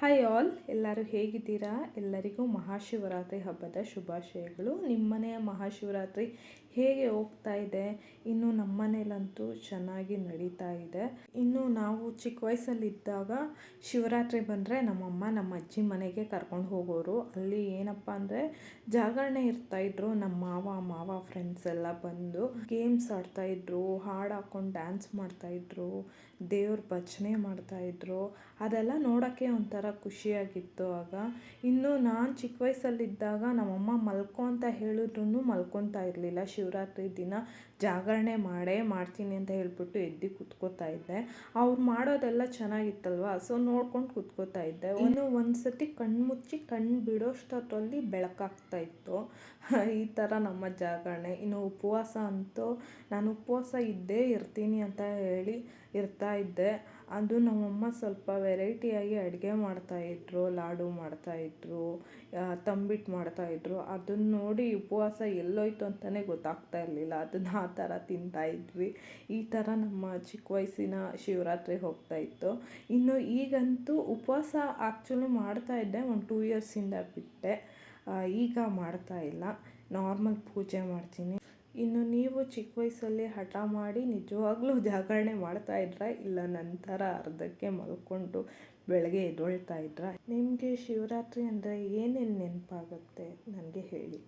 Hi all, ಎಲ್ಲರೂ ಹೇಗಿದ್ದೀರಾ? ಎಲ್ಲರಿಗೂ ಮಹಾಶಿವರಾತ್ರಿ ಹಬ್ಬದ ಶುಭಾಶಯಗಳು. ನಿಮ್ಮನೆಯ ಮಹಾಶಿವರಾತ್ರಿ ಹೇಗೆ ಹೋಗ್ತಾ ಇದೆ? ಇನ್ನು ನಮ್ಮನೇಲಂತೂ ಚೆನ್ನಾಗಿ ನಡೀತಾ ಇದೆ. ಇನ್ನು ನಾವು ಚಿಕ್ಕ ವಯಸ್ಸಲ್ಲಿದ್ದಾಗ ಶಿವರಾತ್ರಿ ಬಂದರೆ ನಮ್ಮಮ್ಮ ನಮ್ಮ ಅಜ್ಜಿ ಮನೆಗೆ ಕರ್ಕೊಂಡು ಹೋಗೋರು. ಅಲ್ಲಿ ಏನಪ್ಪ ಅಂದರೆ ಜಾಗರಣೆ ಇರ್ತಾಯಿದ್ರು. ನಮ್ಮ ಮಾವ ಫ್ರೆಂಡ್ಸ್ ಎಲ್ಲ ಬಂದು ಗೇಮ್ಸ್ ಆಡ್ತಾಯಿದ್ರು, ಹಾಡು ಹಾಕ್ಕೊಂಡು ಡ್ಯಾನ್ಸ್ ಮಾಡ್ತಾಯಿದ್ರು, ದೇವ್ರ ಭಜನೆ ಮಾಡ್ತಾಯಿದ್ರು. ಅದೆಲ್ಲ ನೋಡೋಕ್ಕೆ ಒಂಥರ ಖುಷಿಯಾಗಿತ್ತು ಆಗ. ಇನ್ನು ನಾನು ಚಿಕ್ಕ ವಯಸ್ಸಲ್ಲಿದ್ದಾಗ ನಮ್ಮಮ್ಮ ಮಲ್ಕೊ ಅಂತ ಹೇಳಿದ್ರು ಮಲ್ಕೊತಾ ಇರಲಿಲ್ಲ. ಶಿವರಾತ್ರಿ ದಿನ ಜಾಗರಣೆ ಮಾಡ್ತೀನಿ ಅಂತ ಹೇಳ್ಬಿಟ್ಟು ಎದ್ದು ಕೂತ್ಕೋತಾ ಇದ್ದೆ. ಅವ್ರು ಮಾಡೋದೆಲ್ಲ ಚೆನ್ನಾಗಿತ್ತಲ್ವ, ಸೊ ನೋಡ್ಕೊಂಡು ಕೂತ್ಕೋತಾ ಇದ್ದೆ. ಇನ್ನು ಒಂದು ಸತಿ ಕಣ್ಮುಚ್ಚಿ ಕಣ್ಣು ಬಿಡೋಷ್ಟರಲ್ಲಿ ಬೆಳಕಾಗ್ತಾ ಇತ್ತು. ಈ ಥರ ನಮ್ಮ ಜಾಗರಣೆ. ಇನ್ನು ಉಪವಾಸ ಅಂತೂ ನಾನು ಉಪವಾಸ ಇದ್ದೇ ಇರ್ತೀನಿ ಅಂತ ಹೇಳಿ ಇರ್ತಾ ಇದ್ದೆ. ಅದು ನಮ್ಮಮ್ಮ ಸ್ವಲ್ಪ ವೆರೈಟಿಯಾಗಿ ಅಡುಗೆ ಮಾಡ್ತಾಯಿದ್ರು, ಲಾಡು ಮಾಡ್ತಾಯಿದ್ರು, ತಂಬಿಟ್ಟು ಮಾಡ್ತಾಯಿದ್ರು. ಅದನ್ನು ನೋಡಿ ಉಪವಾಸ ಎಲ್ಲೋಯ್ತು ಅಂತಲೇ ಗೊತ್ತಾಗ್ತಾ ಇರಲಿಲ್ಲ. ಅದನ್ನು ಆ ಥರ ತಿಂತಾಯಿದ್ವಿ. ಈ ಥರ ನಮ್ಮ ಚಿಕ್ಕ ವಯಸ್ಸಿನ ಶಿವರಾತ್ರಿ ಹೋಗ್ತಾಯಿತ್ತು. ಇನ್ನು ಈಗಂತೂ ಉಪವಾಸ ಆ್ಯಕ್ಚುಲಿ ಮಾಡ್ತಾಯಿದ್ದೆ, ಒಂದು 2 ಇಯರ್ಸಿಂದ ಬಿಟ್ಟೆ. ಈಗ ಮಾಡ್ತಾಯಿಲ್ಲ, ನಾರ್ಮಲ್ ಪೂಜೆ ಮಾಡ್ತೀನಿ. ಇನ್ನು ನೀವು ಚಿಕ್ಕ ವಯಸ್ಸಲ್ಲಿ ಹಠ ಮಾಡಿ ನಿಜವಾಗ್ಲೂ ಜಾಗರಣೆ ಮಾಡ್ತಾಯಿದ್ರಾ? ಇಲ್ಲ ನಂತರ ಅರ್ಧಕ್ಕೆ ಮಲ್ಕೊಂಡು ಬೆಳಗ್ಗೆ ಎದ್ದೇಳ್ತಾ ಇದ್ರಾ? ನಿಮಗೆ ಶಿವರಾತ್ರಿ ಅಂದರೆ ಏನೇನು ನೆನಪಾಗುತ್ತೆ ನನಗೆ ಹೇಳಿ.